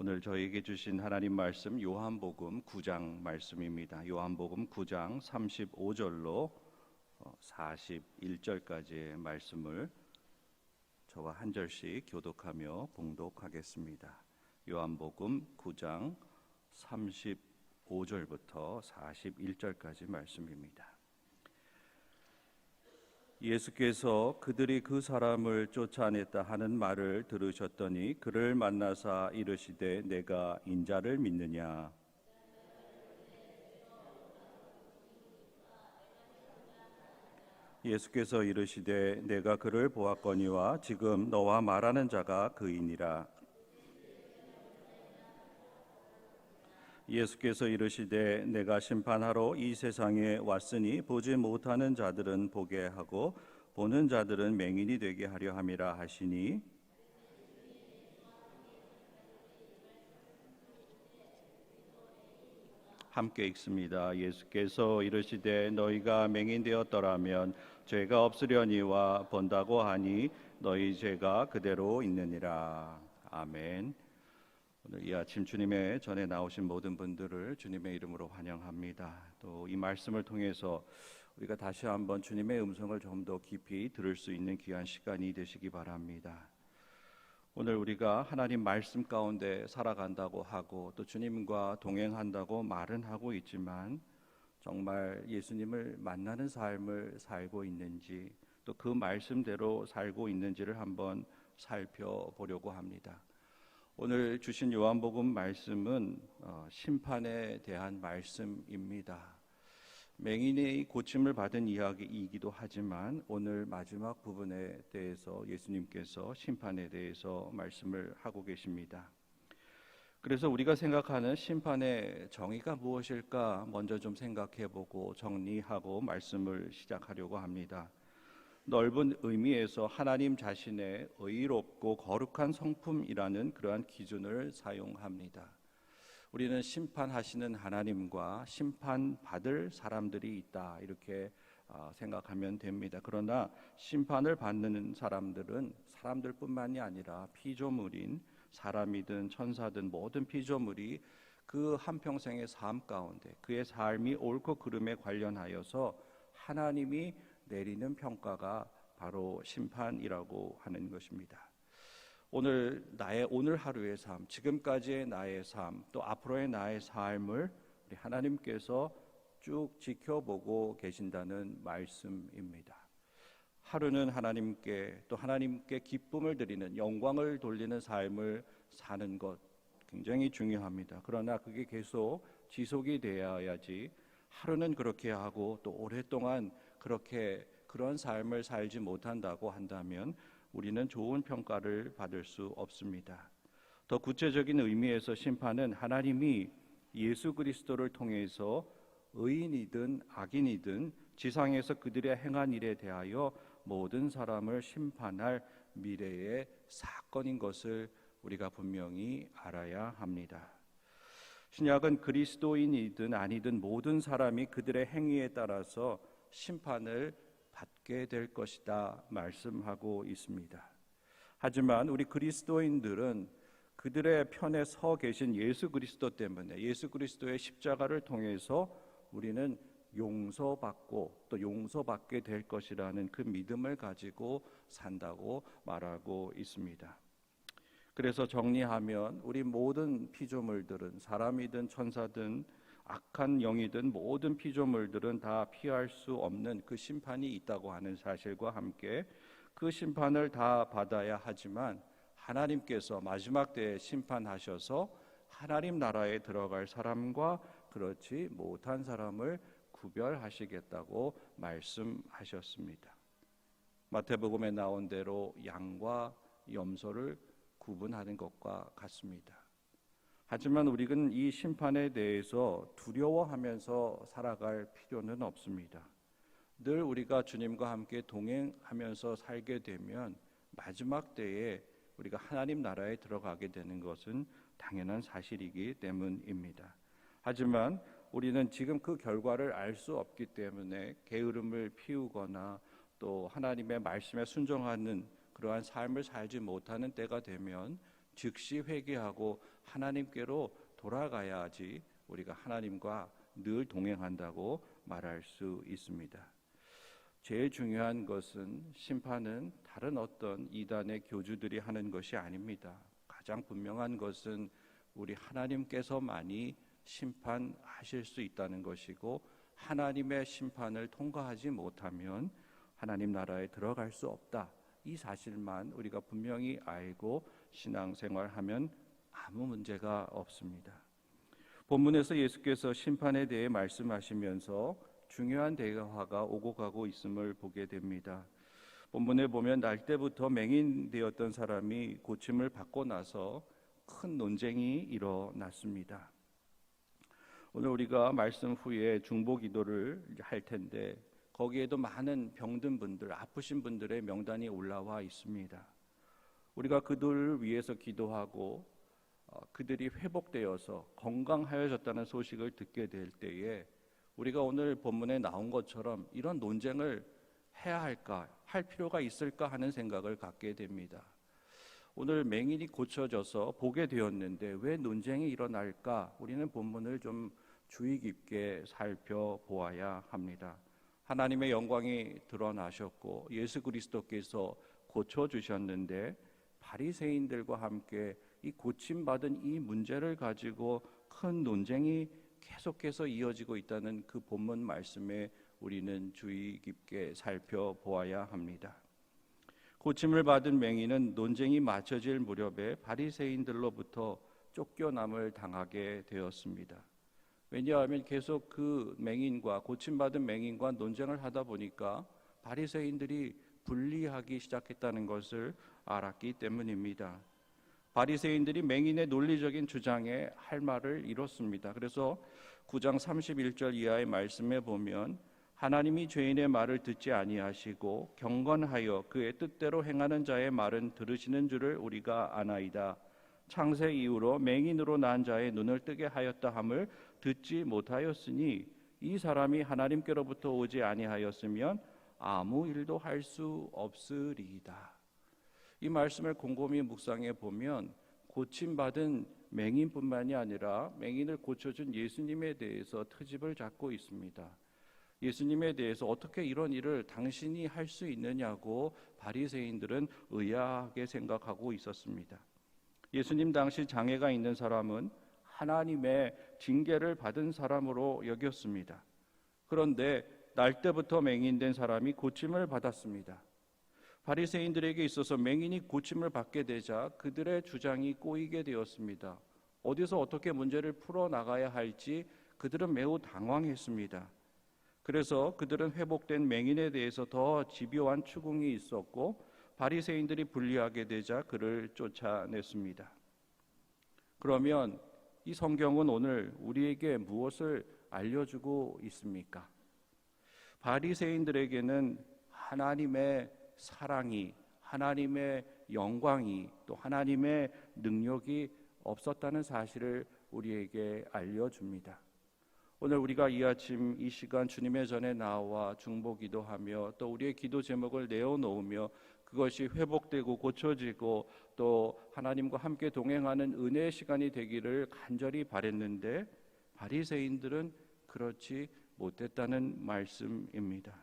오늘 저에게 주신 하나님 말씀 요한복음 9장 말씀입니다. 요한복음 9장 35절로 41절까지의 말씀을 저와 한 절씩 교독하며 봉독하겠습니다. 요한복음 9장 35절부터 41절까지 말씀입니다. 예수께서 그들이 그 사람을 쫓아냈다 하는 말을 들으셨더니 그를 만나사 이르시되 내가 인자를 믿느냐. 예수께서 이르시되 내가 그를 보았거니와 지금 너와 말하는 자가 그이니라. 예수께서 이르시되 내가 심판하러 이 세상에 왔으니 보지 못하는 자들은 보게 하고 보는 자들은 맹인이 되게 하려 함이라 하시니, 함께 읽습니다. 예수께서 이르시되 너희가 맹인 되었더라면 죄가 없으려니와 본다고 하니 너희 죄가 그대로 있느니라. 아멘. 오늘 이 아침 주님의 전에 나오신 모든 분들을 주님의 이름으로 환영합니다. 또 이 말씀을 통해서 우리가 다시 한번 주님의 음성을 좀 더 깊이 들을 수 있는 귀한 시간이 되시기 바랍니다. 오늘 우리가 하나님 말씀 가운데 살아간다고 하고 또 주님과 동행한다고 말은 하고 있지만 정말 예수님을 만나는 삶을 살고 있는지 또 그 말씀대로 살고 있는지를 한번 살펴보려고 합니다. 오늘 주신 요한복음 말씀은 심판에 대한 말씀입니다. 맹인의 고침을 받은 이야기이기도 하지만 오늘 마지막 부분에 대해서 예수님께서 심판에 대해서 말씀을 하고 계십니다. 그래서 우리가 생각하는 심판의 정의가 무엇일까 먼저 좀 생각해보고 정리하고 말씀을 시작하려고 합니다. 넓은 의미에서 하나님 자신의 의롭고 거룩한 성품이라는 그러한 기준을 사용합니다. 우리는 심판하시는 하나님과 심판받을 사람들이 있다 이렇게 생각하면 됩니다. 그러나 심판을 받는 사람들은 사람들뿐만이 아니라 피조물인 사람이든 천사든 모든 피조물이 그 한평생의 삶 가운데 그의 삶이 옳고 그름에 관련하여서 하나님이 내리는 평가가 바로 심판이라고 하는 것입니다. 오늘 하루의 삶, 지금까지의 나의 삶, 또 앞으로의 나의 삶을 우리 하나님께서 쭉 지켜보고 계신다는 말씀입니다. 하루는 하나님께 또 하나님께 기쁨을 드리는 영광을 돌리는 삶을 사는 것 굉장히 중요합니다. 그러나 그게 계속 지속이 되어야지 하루는 그렇게 하고 또 오랫동안 그런 삶을 살지 못한다고 한다면 우리는 좋은 평가를 받을 수 없습니다. 더 구체적인 의미에서 심판은 하나님이 예수 그리스도를 통해서 의인이든 악인이든 지상에서 그들의 행한 일에 대하여 모든 사람을 심판할 미래의 사건인 것을 우리가 분명히 알아야 합니다. 신약은 그리스도인이든 아니든 모든 사람이 그들의 행위에 따라서 심판을 받게 될 것이다 말씀하고 있습니다. 하지만 우리 그리스도인들은 그들의 편에 서 계신 예수 그리스도 때문에 예수 그리스도의 십자가를 통해서 우리는 용서받고 또 용서받게 될 것이라는 그 믿음을 가지고 산다고 말하고 있습니다. 그래서 정리하면 우리 모든 피조물들은 사람이든 천사든 악한 영이든 모든 피조물들은 다 피할 수 없는 그 심판이 있다고 하는 사실과 함께 그 심판을 다 받아야 하지만 하나님께서 마지막 때에 심판하셔서 하나님 나라에 들어갈 사람과 그렇지 못한 사람을 구별하시겠다고 말씀하셨습니다. 마태복음에 나온 대로 양과 염소를 구분하는 것과 같습니다. 하지만 우리는 이 심판에 대해서 두려워하면서 살아갈 필요는 없습니다. 늘 우리가 주님과 함께 동행하면서 살게 되면 마지막 때에 우리가 하나님 나라에 들어가게 되는 것은 당연한 사실이기 때문입니다. 하지만 우리는 지금 그 결과를 알 수 없기 때문에 게으름을 피우거나 또 하나님의 말씀에 순종하는 그러한 삶을 살지 못하는 때가 되면 즉시 회개하고 하나님께로 돌아가야지 우리가 하나님과 늘 동행한다고 말할 수 있습니다. 제일 중요한 것은 심판은 다른 어떤 이단의 교주들이 하는 것이 아닙니다. 가장 분명한 것은 우리 하나님께서만이 심판하실 수 있다는 것이고, 하나님의 심판을 통과하지 못하면 하나님 나라에 들어갈 수 없다. 이 사실만 우리가 분명히 알고 신앙생활하면 아무 문제가 없습니다. 본문에서 예수께서 심판에 대해 말씀하시면서 중요한 대화가 오고 가고 있음을 보게 됩니다. 본문에 보면 날 때부터 맹인되었던 사람이 고침을 받고 나서 큰 논쟁이 일어났습니다. 오늘 우리가 말씀 후에 중보기도를 할 텐데 거기에도 많은 병든 분들, 아프신 분들의 명단이 올라와 있습니다. 우리가 그들을 위해서 기도하고 그들이 회복되어서 건강하여졌다는 소식을 듣게 될 때에 우리가 오늘 본문에 나온 것처럼 이런 논쟁을 해야 할까, 할 필요가 있을까 하는 생각을 갖게 됩니다. 오늘 맹인이 고쳐져서 보게 되었는데 왜 논쟁이 일어날까? 우리는 본문을 좀 주의 깊게 살펴보아야 합니다. 하나님의 영광이 드러나셨고 예수 그리스도께서 고쳐주셨는데 바리새인들과 함께 이 고침받은 이 문제를 가지고 큰 논쟁이 계속해서 이어지고 있다는 그 본문 말씀에 우리는 주의 깊게 살펴보아야 합니다. 고침을 받은 맹인은 논쟁이 맞춰질 무렵에 바리새인들로부터 쫓겨남을 당하게 되었습니다. 왜냐하면 계속 그 맹인과 고침받은 맹인과 논쟁을 하다 보니까 바리새인들이 분리하기 시작했다는 것을 알았기 때문입니다. 바리새인들이 맹인의 논리적인 주장에 할 말을 잃었습니다. 그래서 9장 31절 이하의 말씀에 보면 하나님이 죄인의 말을 듣지 아니하시고 경건하여 그의 뜻대로 행하는 자의 말은 들으시는 줄을 우리가 아나이다. 창세 이후로 맹인으로 난 자의 눈을 뜨게 하였다 함을 듣지 못하였으니 이 사람이 하나님께로부터 오지 아니하였으면 아무 일도 할 수 없으리이다. 이 말씀을 곰곰이 묵상해 보면 고침받은 맹인뿐만이 아니라 맹인을 고쳐준 예수님에 대해서 트집을 잡고 있습니다. 예수님에 대해서 어떻게 이런 일을 당신이 할 수 있느냐고 바리새인들은 의아하게 생각하고 있었습니다. 예수님 당시 장애가 있는 사람은 하나님의 징계를 받은 사람으로 여겼습니다. 그런데 날 때부터 맹인된 사람이 고침을 받았습니다. 바리새인들에게 있어서 맹인이 고침을 받게 되자 그들의 주장이 꼬이게 되었습니다. 어디서 어떻게 문제를 풀어나가야 할지 그들은 매우 당황했습니다. 그래서 그들은 회복된 맹인에 대해서 더 집요한 추궁이 있었고 바리새인들이 불리하게 되자 그를 쫓아냈습니다. 그러면 이 성경은 오늘 우리에게 무엇을 알려주고 있습니까? 바리새인들에게는 하나님의 사랑이, 하나님의 영광이, 또 하나님의 능력이 없었다는 사실을 우리에게 알려줍니다. 오늘 우리가 이 아침 이 시간 주님의 전에 나와 중보기도하며 또 우리의 기도 제목을 내어놓으며 그것이 회복되고 고쳐지고 또 하나님과 함께 동행하는 은혜의 시간이 되기를 간절히 바랬는데 바리새인들은 그렇지 못했다는 말씀입니다.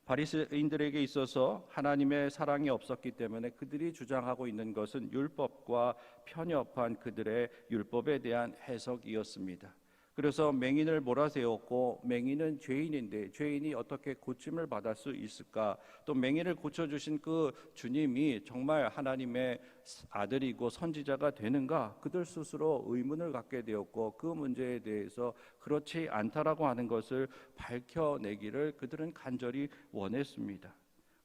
바리새인들에게 있어서 하나님의 사랑이 없었기 때문에 그들이 주장하고 있는 것은 율법과 편협한 그들의 율법에 대한 해석이었습니다. 그래서 맹인을 몰아세웠고 맹인은 죄인인데 죄인이 어떻게 고침을 받을 수 있을까? 또 맹인을 고쳐주신 그 주님이 정말 하나님의 아들이고 선지자가 되는가? 그들 스스로 의문을 갖게 되었고 그 문제에 대해서 그렇지 않다라고 하는 것을 밝혀내기를 그들은 간절히 원했습니다.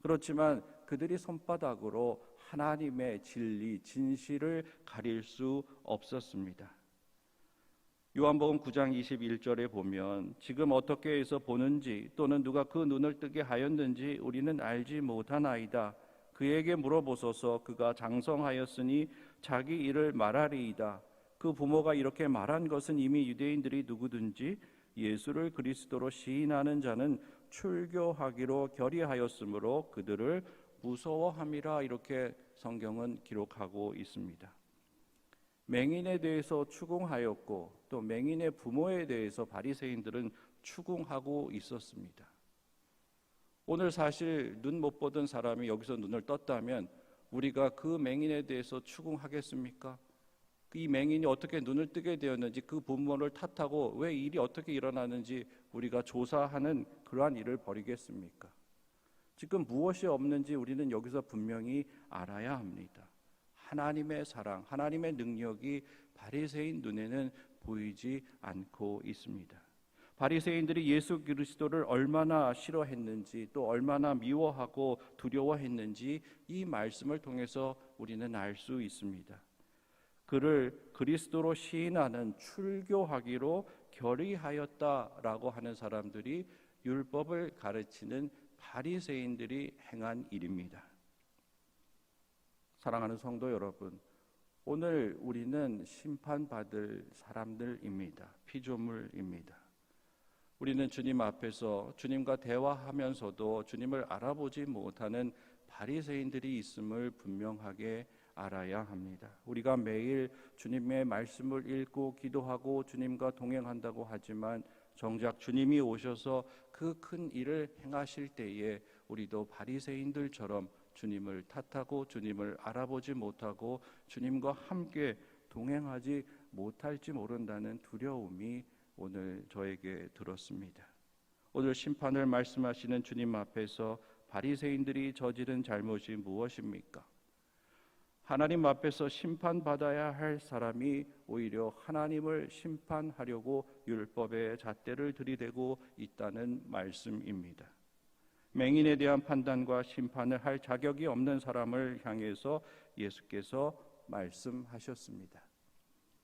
그렇지만 그들이 손바닥으로 하나님의 진리, 진실을 가릴 수 없었습니다. 요한복음 9장 21절에 보면 지금 어떻게 해서 보는지 또는 누가 그 눈을 뜨게 하였는지 우리는 알지 못하나이다. 그에게 물어보소서. 그가 장성하였으니 자기 일을 말하리이다. 그 부모가 이렇게 말한 것은 이미 유대인들이 누구든지 예수를 그리스도로 시인하는 자는 출교하기로 결의하였으므로 그들을 무서워함이라 이렇게 성경은 기록하고 있습니다. 맹인에 대해서 추궁하였고 또 맹인의 부모에 대해서 바리새인들은 추궁하고 있었습니다. 오늘 사실 눈 못 보던 사람이 여기서 눈을 떴다면 우리가 그 맹인에 대해서 추궁하겠습니까? 이 맹인이 어떻게 눈을 뜨게 되었는지, 그 부모를 탓하고 왜 일이 어떻게 일어나는지 우리가 조사하는 그러한 일을 벌이겠습니까? 지금 무엇이 없는지 우리는 여기서 분명히 알아야 합니다. 하나님의 사랑, 하나님의 능력이 바리새인 눈에는 보이지 않고 있습니다. 바리새인들이 예수 그리스도를 얼마나 싫어했는지, 또 얼마나 미워하고 두려워했는지 이 말씀을 통해서 우리는 알 수 있습니다. 그를 그리스도로 시인하는 출교하기로 결의하였다라고 하는 사람들이 율법을 가르치는 바리새인들이 행한 일입니다. 사랑하는 성도 여러분, 오늘 우리는 심판받을 사람들입니다. 피조물입니다. 우리는 주님 앞에서 주님과 대화하면서도 주님을 알아보지 못하는 바리새인들이 있음을 분명하게 알아야 합니다. 우리가 매일 주님의 말씀을 읽고 기도하고 주님과 동행한다고 하지만 정작 주님이 오셔서 그 큰 일을 행하실 때에 우리도 바리새인들처럼 주님을 탓하고 주님을 알아보지 못하고 주님과 함께 동행하지 못할지 모른다는 두려움이 오늘 저에게 들었습니다. 오늘 심판을 말씀하시는 주님 앞에서 바리새인들이 저지른 잘못이 무엇입니까? 하나님 앞에서 심판받아야 할 사람이 오히려 하나님을 심판하려고 율법의 잣대를 들이대고 있다는 말씀입니다. 맹인에 대한 판단과 심판을 할 자격이 없는 사람을 향해서 예수께서 말씀하셨습니다.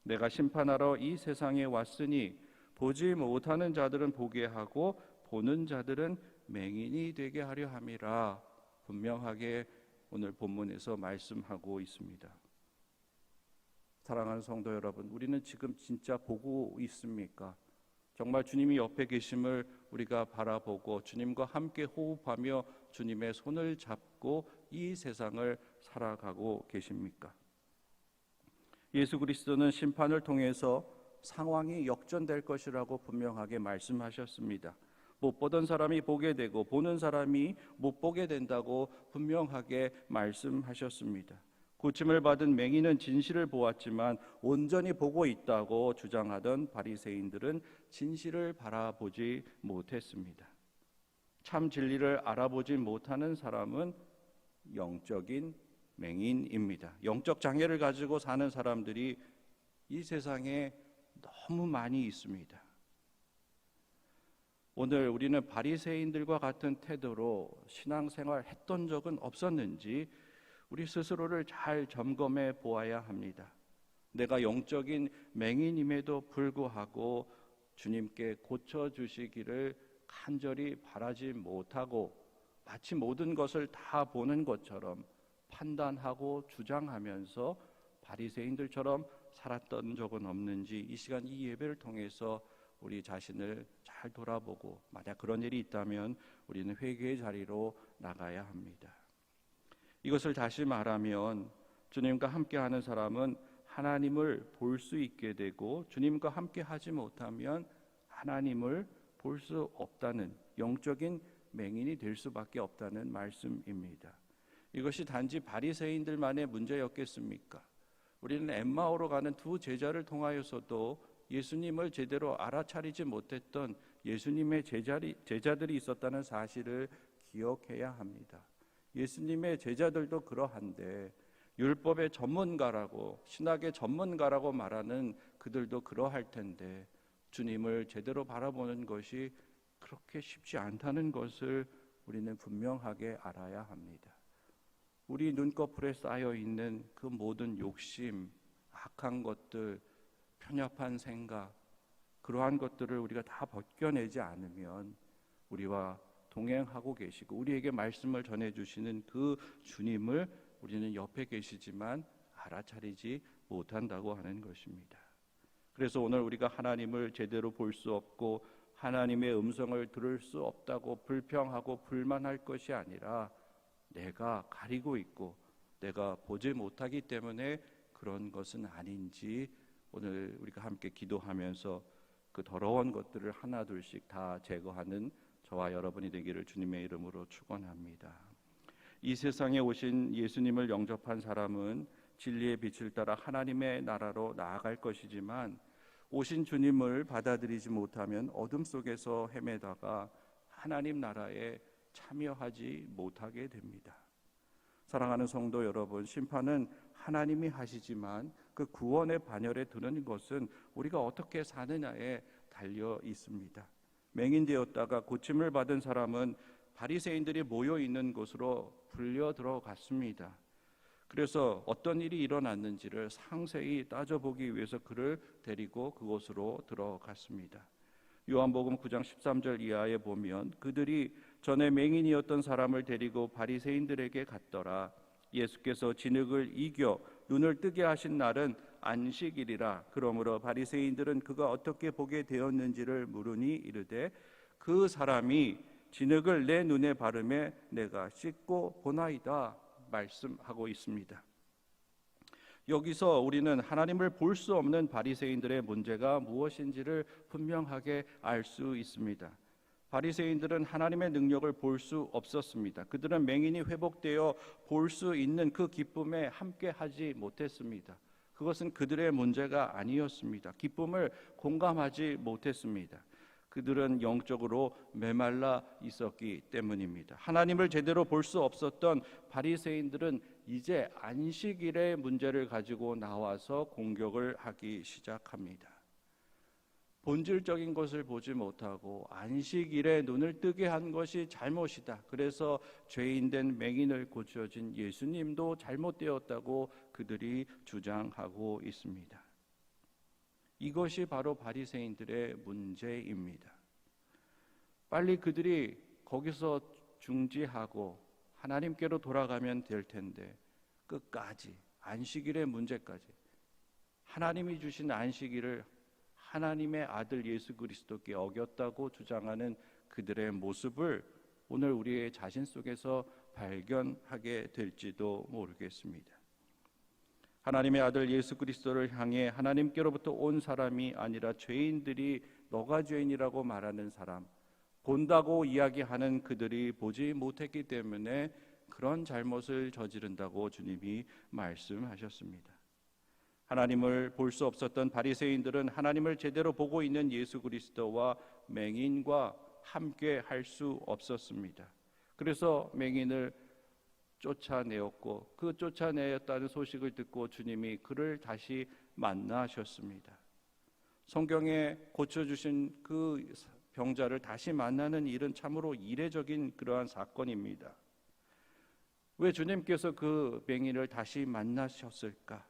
내가 심판하러 이 세상에 왔으니 보지 못하는 자들은 보게 하고 보는 자들은 맹인이 되게 하려 함이라 분명하게 오늘 본문에서 말씀하고 있습니다. 사랑하는 성도 여러분, 우리는 지금 진짜 보고 있습니까? 정말 주님이 옆에 계심을 우리가 바라보고 주님과 함께 호흡하며 주님의 손을 잡고 이 세상을 살아가고 계십니까? 예수 그리스도는 심판을 통해서 상황이 역전될 것이라고 분명하게 말씀하셨습니다. 못 보던 사람이 보게 되고 보는 사람이 못 보게 된다고 분명하게 말씀하셨습니다. 고침을 받은 맹인은 진실을 보았지만 온전히 보고 있다고 주장하던 바리새인들은 진실을 바라보지 못했습니다. 참 진리를 알아보지 못하는 사람은 영적인 맹인입니다. 영적 장애를 가지고 사는 사람들이 이 세상에 너무 많이 있습니다. 오늘 우리는 바리새인들과 같은 태도로 신앙생활 했던 적은 없었는지 우리 스스로를 잘 점검해 보아야 합니다. 내가 영적인 맹인임에도 불구하고 주님께 고쳐주시기를 간절히 바라지 못하고 마치 모든 것을 다 보는 것처럼 판단하고 주장하면서 바리새인들처럼 살았던 적은 없는지 이 시간 이 예배를 통해서 우리 자신을 잘 돌아보고 만약 그런 일이 있다면 우리는 회개의 자리로 나가야 합니다. 이것을 다시 말하면 주님과 함께하는 사람은 하나님을 볼 수 있게 되고 주님과 함께 하지 못하면 하나님을 볼 수 없다는 영적인 맹인이 될 수밖에 없다는 말씀입니다. 이것이 단지 바리새인들만의 문제였겠습니까? 우리는 엠마오로 가는 두 제자를 통하여서도 예수님을 제대로 알아차리지 못했던 예수님의 제자들이 있었다는 사실을 기억해야 합니다. 예수님의 제자들도 그러한데 율법의 전문가라고 신학의 전문가라고 말하는 그들도 그러할 텐데 주님을 제대로 바라보는 것이 그렇게 쉽지 않다는 것을 우리는 분명하게 알아야 합니다. 우리 눈꺼풀에 쌓여 있는 그 모든 욕심, 악한 것들, 편협한 생각, 그러한 것들을 우리가 다 벗겨내지 않으면 우리와 동행하고 계시고 우리에게 말씀을 전해주시는 그 주님을 우리는 옆에 계시지만 알아차리지 못한다고 하는 것입니다. 그래서 오늘 우리가 하나님을 제대로 볼 수 없고 하나님의 음성을 들을 수 없다고 불평하고 불만할 것이 아니라 내가 가리고 있고 내가 보지 못하기 때문에 그런 것은 아닌지 오늘 우리가 함께 기도하면서 그 더러운 것들을 하나둘씩 다 제거하는 저와 여러분이 되기를 주님의 이름으로 축원합니다. 이 세상에 오신 예수님을 영접한 사람은 진리의 빛을 따라 하나님의 나라로 나아갈 것이지만 오신 주님을 받아들이지 못하면 어둠 속에서 헤매다가 하나님 나라에 참여하지 못하게 됩니다. 사랑하는 성도 여러분, 심판은 하나님이 하시지만 그 구원의 반열에 드는 것은 우리가 어떻게 사느냐에 달려 있습니다. 맹인되었다가 고침을 받은 사람은 바리새인들이 모여 있는 곳으로 불려 들어갔습니다. 그래서 어떤 일이 일어났는지를 상세히 따져보기 위해서 그를 데리고 그곳으로 들어갔습니다. 요한복음 9장 13절 이하에 보면 그들이 전에 맹인이었던 사람을 데리고 바리새인들에게 갔더라. 예수께서 진흙을 이겨 눈을 뜨게 하신 날은 안식일이라. 그러므로 바리새인들은 그가 어떻게 보게 되었는지를 물으니 이르되 그 사람이 진흙을 내 눈에 바르매 내가 씻고 보나이다 말씀하고 있습니다. 여기서 우리는 하나님을 볼 수 없는 바리새인들의 문제가 무엇인지를 분명하게 알 수 있습니다. 바리새인들은 하나님의 능력을 볼 수 없었습니다. 그들은 맹인이 회복되어 볼 수 있는 그 기쁨에 함께하지 못했습니다. 그것은 그들의 문제가 아니었습니다. 기쁨을 공감하지 못했습니다. 그들은 영적으로 메말라 있었기 때문입니다. 하나님을 제대로 볼 수 없었던 바리새인들은 이제 안식일의 문제를 가지고 나와서 공격을 하기 시작합니다. 본질적인 것을 보지 못하고 안식일에 눈을 뜨게 한 것이 잘못이다. 그래서 죄인된 맹인을 고쳐준 예수님도 잘못되었다고 그들이 주장하고 있습니다. 이것이 바로 바리새인들의 문제입니다. 빨리 그들이 거기서 중지하고 하나님께로 돌아가면 될 텐데 끝까지 안식일의 문제까지 하나님이 주신 안식일을 하나님의 아들 예수 그리스도께 어겼다고 주장하는 그들의 모습을 오늘 우리의 자신 속에서 발견하게 될지도 모르겠습니다. 하나님의 아들 예수 그리스도를 향해 하나님께로부터 온 사람이 아니라 죄인들이 너가 죄인이라고 말하는 사람, 본다고 이야기하는 그들이 보지 못했기 때문에 그런 잘못을 저지른다고 주님이 말씀하셨습니다. 하나님을 볼 수 없었던 바리새인들은 하나님을 제대로 보고 있는 예수 그리스도와 맹인과 함께 할 수 없었습니다. 그래서 맹인을 쫓아내었고 그 쫓아내었다는 소식을 듣고 주님이 그를 다시 만나셨습니다. 성경에 고쳐주신 그 병자를 다시 만나는 일은 참으로 이례적인 그러한 사건입니다. 왜 주님께서 그 맹인을 다시 만나셨을까?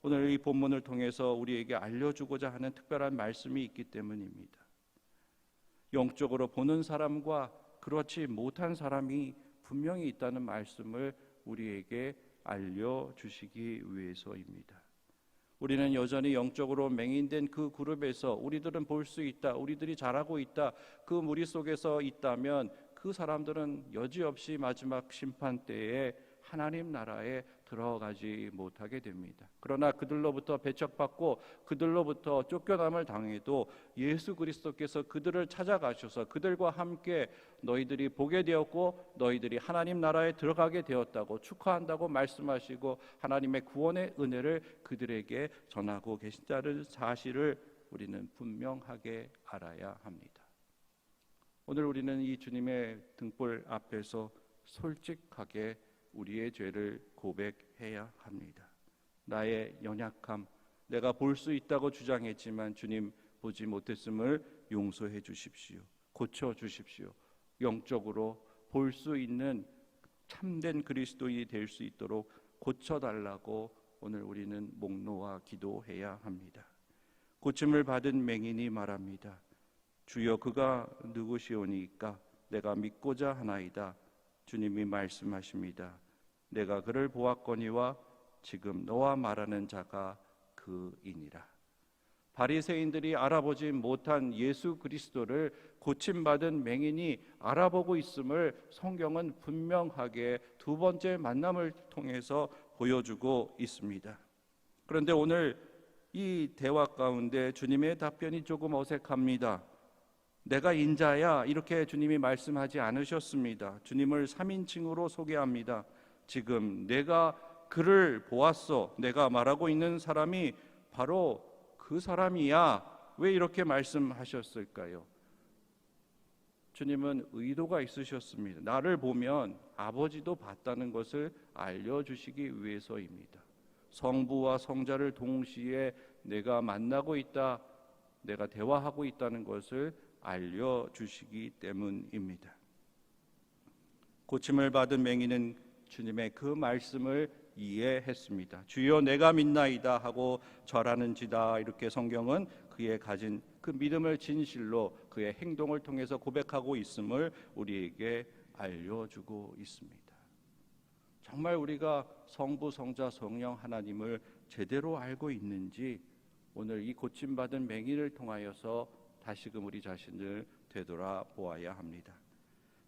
오늘 이 본문을 통해서 우리에게 알려주고자 하는 특별한 말씀이 있기 때문입니다. 영적으로 보는 사람과 그렇지 못한 사람이 분명히 있다는 말씀을 우리에게 알려주시기 위해서입니다. 우리는 여전히 영적으로 맹인된 그 그룹에서 우리들은 볼 수 있다, 우리들이 잘하고 있다, 그 무리 속에서 있다면 그 사람들은 여지없이 마지막 심판 때에 하나님 나라에 들어가지 못하게 됩니다. 그러나 그들로부터 배척받고 그들로부터 쫓겨남을 당해도 예수 그리스도께서 그들을 찾아가셔서 그들과 함께 너희들이 보게 되었고 너희들이 하나님 나라에 들어가게 되었다고 축하한다고 말씀하시고 하나님의 구원의 은혜를 그들에게 전하고 계신다는 사실을 우리는 분명하게 알아야 합니다. 오늘 우리는 이 주님의 등불 앞에서 솔직하게 우리의 죄를 고백해야 합니다. 나의 연약함, 내가 볼 수 있다고 주장했지만 주님 보지 못했음을 용서해 주십시오. 고쳐 주십시오. 영적으로 볼 수 있는 참된 그리스도인이 될 수 있도록 고쳐달라고 오늘 우리는 목놓아 기도해야 합니다. 고침을 받은 맹인이 말합니다. 주여 그가 누구시오니까 내가 믿고자 하나이다. 주님이 말씀하십니다. 내가 그를 보았거니와 지금 너와 말하는 자가 그이니라. 바리새인들이 알아보지 못한 예수 그리스도를 고침받은 맹인이 알아보고 있음을 성경은 분명하게 두 번째 만남을 통해서 보여주고 있습니다. 그런데 오늘 이 대화 가운데 주님의 답변이 조금 어색합니다. 내가 인자야, 이렇게 주님이 말씀하지 않으셨습니다. 주님을 3인칭으로 소개합니다. 지금 내가 그를 보았어, 내가 말하고 있는 사람이 바로 그 사람이야. 왜 이렇게 말씀하셨을까요? 주님은 의도가 있으셨습니다. 나를 보면 아버지도 봤다는 것을 알려주시기 위해서입니다. 성부와 성자를 동시에 내가 만나고 있다, 내가 대화하고 있다는 것을 알려주시기 때문입니다. 고침을 받은 맹인은 주님의 그 말씀을 이해했습니다. 주여 내가 믿나이다 하고 절하는지다, 이렇게 성경은 그의 가진 그 믿음을 진실로 그의 행동을 통해서 고백하고 있음을 우리에게 알려주고 있습니다. 정말 우리가 성부, 성자, 성령 하나님을 제대로 알고 있는지 오늘 이 고침받은 맹인을 통하여서 다시금 우리 자신을 되돌아보아야 합니다.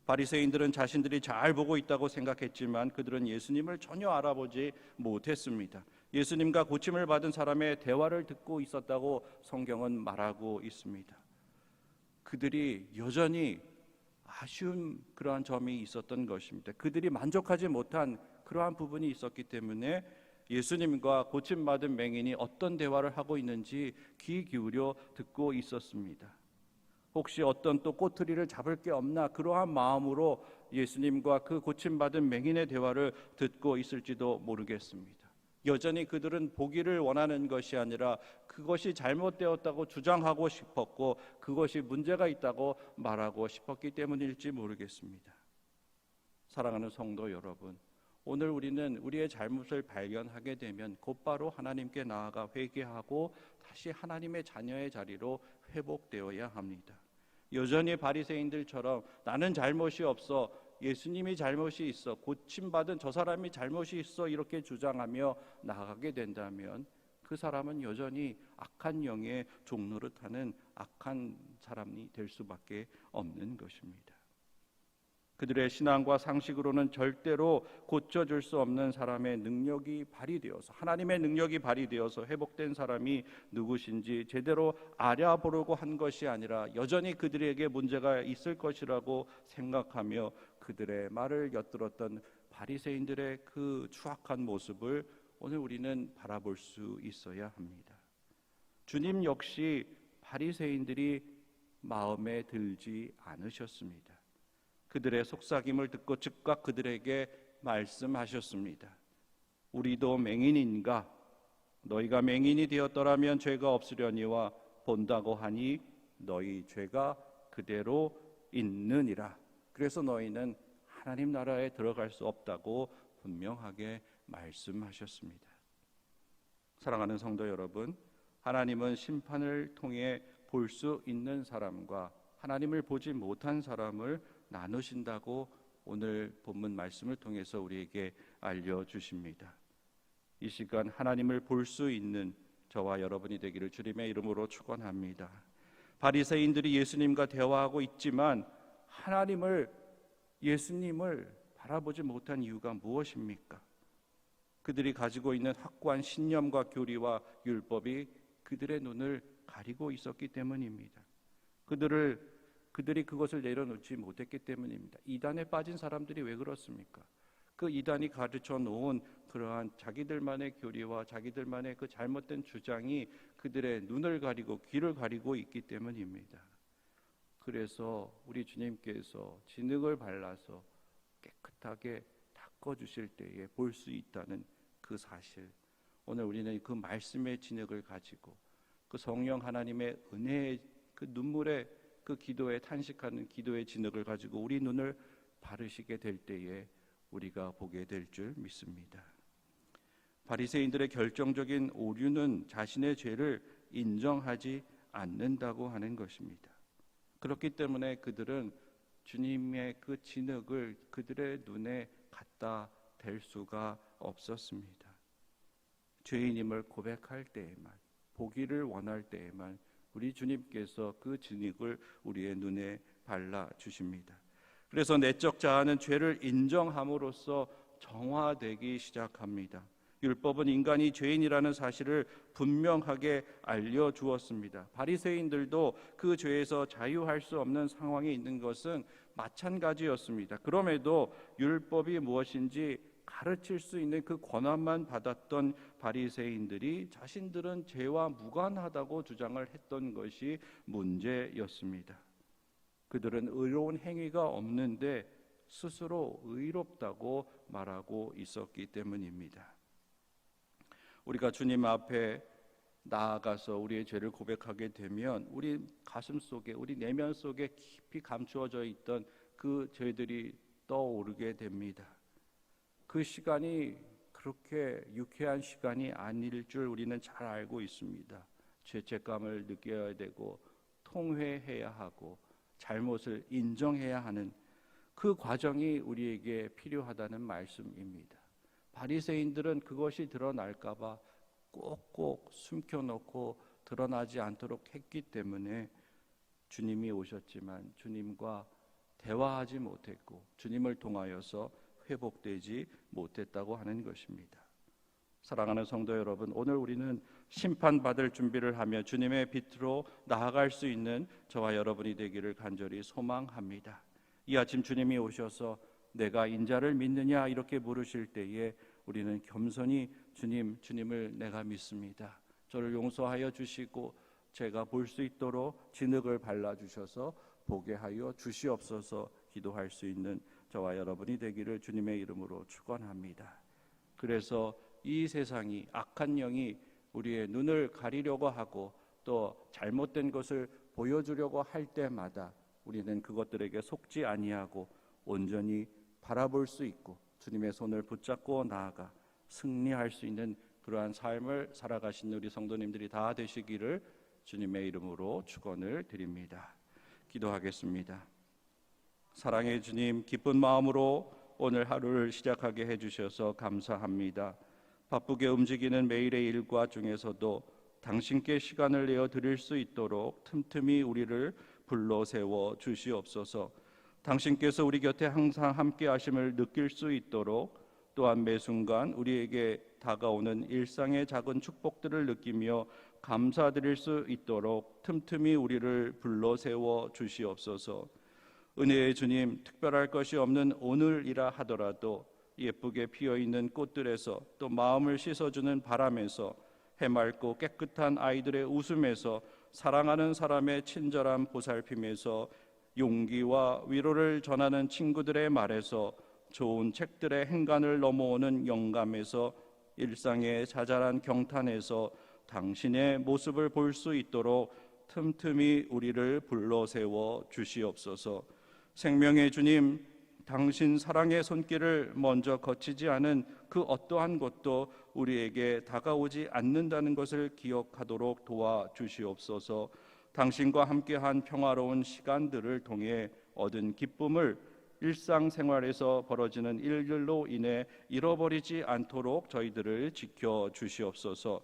바리새인들은 자신들이 잘 보고 있다고 생각했지만 그들은 예수님을 전혀 알아보지 못했습니다. 예수님과 고침을 받은 사람의 대화를 듣고 있었다고 성경은 말하고 있습니다. 그들이 여전히 아쉬운 그러한 점이 있었던 것입니다. 그들이 만족하지 못한 그러한 부분이 있었기 때문에 예수님과 고침받은 맹인이 어떤 대화를 하고 있는지 귀 기울여 듣고 있었습니다. 혹시 어떤 또 꼬투리를 잡을 게 없나, 그러한 마음으로 예수님과 그 고침받은 맹인의 대화를 듣고 있을지도 모르겠습니다. 여전히 그들은 보기를 원하는 것이 아니라 그것이 잘못되었다고 주장하고 싶었고 그것이 문제가 있다고 말하고 싶었기 때문일지 모르겠습니다. 사랑하는 성도 여러분, 오늘 우리는 우리의 잘못을 발견하게 되면 곧바로 하나님께 나아가 회개하고 다시 하나님의 자녀의 자리로 회복되어야 합니다. 여전히 바리새인들처럼 나는 잘못이 없어, 예수님이 잘못이 있어, 고침받은 저 사람이 잘못이 있어, 이렇게 주장하며 나아가게 된다면 그 사람은 여전히 악한 영의 종노릇하는 악한 사람이 될 수밖에 없는 것입니다. 그들의 신앙과 상식으로는 절대로 고쳐줄 수 없는 사람의 능력이 발휘되어서, 하나님의 능력이 발휘되어서 회복된 사람이 누구신지 제대로 알아보려고 한 것이 아니라 여전히 그들에게 문제가 있을 것이라고 생각하며 그들의 말을 엿들었던 바리새인들의 그 추악한 모습을 오늘 우리는 바라볼 수 있어야 합니다. 주님 역시 바리새인들이 마음에 들지 않으셨습니다. 그들의 속삭임을 듣고 즉각 그들에게 말씀하셨습니다. 우리도 맹인인가? 너희가 맹인이 되었더라면 죄가 없으려니와 본다고 하니 너희 죄가 그대로 있느니라. 그래서 너희는 하나님 나라에 들어갈 수 없다고 분명하게 말씀하셨습니다. 사랑하는 성도 여러분, 하나님은 심판을 통해 볼 수 있는 사람과 하나님을 보지 못한 사람을 나누신다고 오늘 본문 말씀을 통해서 우리에게 알려주십니다. 이 시간 하나님을 볼 수 있는 저와 여러분이 되기를 주님의 이름으로 축원합니다. 바리새인들이 예수님과 대화하고 있지만 예수님을 바라보지 못한 이유가 무엇입니까? 그들이 가지고 있는 확고한 신념과 교리와 율법이 그들의 눈을 가리고 있었기 때문입니다. 그들이 그것을 내려놓지 못했기 때문입니다. 이단에 빠진 사람들이 왜 그렇습니까? 그 이단이 가르쳐 놓은 그러한 자기들만의 교리와 자기들만의 그 잘못된 주장이 그들의 눈을 가리고 귀를 가리고 있기 때문입니다. 그래서 우리 주님께서 진흙을 발라서 깨끗하게 닦아주실 때에 볼 수 있다는 그 사실, 오늘 우리는 그 말씀의 진흙을 가지고 그 성령 하나님의 은혜의 그 눈물의 그 기도에 탄식하는 기도의 진흙을 가지고 우리 눈을 바르시게 될 때에 우리가 보게 될 줄 믿습니다. 바리새인들의 결정적인 오류는 자신의 죄를 인정하지 않는다고 하는 것입니다. 그렇기 때문에 그들은 주님의 그 진흙을 그들의 눈에 갖다 댈 수가 없었습니다. 죄인임을 고백할 때에만, 보기를 원할 때에만 우리 주님께서 그 진익을 우리의 눈에 발라 주십니다. 그래서 내적 자아는 죄를 인정함으로써 정화되기 시작합니다. 율법은 인간이 죄인이라는 사실을 분명하게 알려주었습니다. 바리새인들도 그 죄에서 자유할 수 없는 상황에 있는 것은 마찬가지였습니다. 그럼에도 율법이 무엇인지 가르칠 수 있는 그 권한만 받았던 바리새인들이 자신들은 죄와 무관하다고 주장을 했던 것이 문제였습니다. 그들은 의로운 행위가 없는데 스스로 의롭다고 말하고 있었기 때문입니다. 우리가 주님 앞에 나아가서 우리의 죄를 고백하게 되면 우리 가슴 속에, 우리 내면 속에 깊이 감추어져 있던 그 죄들이 떠오르게 됩니다. 그 시간이 그렇게 유쾌한 시간이 아닐 줄 우리는 잘 알고 있습니다. 죄책감을 느껴야 되고 통회해야 하고 잘못을 인정해야 하는 그 과정이 우리에게 필요하다는 말씀입니다. 바리새인들은 그것이 드러날까 봐 꼭꼭 숨겨놓고 드러나지 않도록 했기 때문에 주님이 오셨지만 주님과 대화하지 못했고 주님을 통하여서 회복되지 못했다고 하는 것입니다. 사랑하는 성도 여러분, 오늘 우리는 심판받을 준비를 하며 주님의 빛으로 나아갈 수 있는 저와 여러분이 되기를 간절히 소망합니다. 이 아침 주님이 오셔서 내가 인자를 믿느냐 이렇게 물으실 때에 우리는 겸손히 주님을 내가 믿습니다. 저를 용서하여 주시고 제가 볼 수 있도록 진흙을 발라주셔서 보게 하여 주시옵소서 기도할 수 있는 저와 여러분이 되기를 주님의 이름으로 축원합니다. 그래서 이 세상이 악한 영이 우리의 눈을 가리려고 하고 또 잘못된 것을 보여주려고 할 때마다 우리는 그것들에게 속지 아니하고 온전히 바라볼 수 있고 주님의 손을 붙잡고 나아가 승리할 수 있는 그러한 삶을 살아가시는 우리 성도님들이 다 되시기를 주님의 이름으로 축원을 드립니다. 기도하겠습니다. 사랑의 주님, 기쁜 마음으로 오늘 하루를 시작하게 해주셔서 감사합니다. 바쁘게 움직이는 매일의 일과 중에서도 당신께 시간을 내어 드릴 수 있도록 틈틈이 우리를 불러 세워 주시옵소서. 당신께서 우리 곁에 항상 함께 하심을 느낄 수 있도록 또한 매 순간 우리에게 다가오는 일상의 작은 축복들을 느끼며 감사드릴 수 있도록 틈틈이 우리를 불러 세워 주시옵소서. 은혜의 주님, 특별할 것이 없는 오늘이라 하더라도 예쁘게 피어있는 꽃들에서 또 마음을 씻어주는 바람에서 해맑고 깨끗한 아이들의 웃음에서 사랑하는 사람의 친절한 보살핌에서 용기와 위로를 전하는 친구들의 말에서 좋은 책들의 행간을 넘어오는 영감에서 일상의 자잘한 경탄에서 당신의 모습을 볼 수 있도록 틈틈이 우리를 불러 세워 주시옵소서. 생명의 주님, 당신 사랑의 손길을 먼저 거치지 않은 그 어떠한 것도 우리에게 다가오지 않는다는 것을 기억하도록 도와주시옵소서. 당신과 함께한 평화로운 시간들을 통해 얻은 기쁨을 일상생활에서 벌어지는 일들로 인해 잃어버리지 않도록 저희들을 지켜주시옵소서.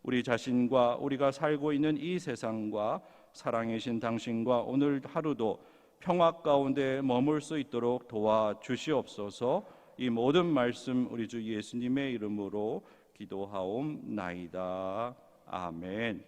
우리 자신과 우리가 살고 있는 이 세상과 사랑이신 당신과 오늘 하루도 평화 가운데 머물 수 있도록 도와주시옵소서. 이 모든 말씀 우리 주 예수님의 이름으로 기도하옵나이다. 아멘.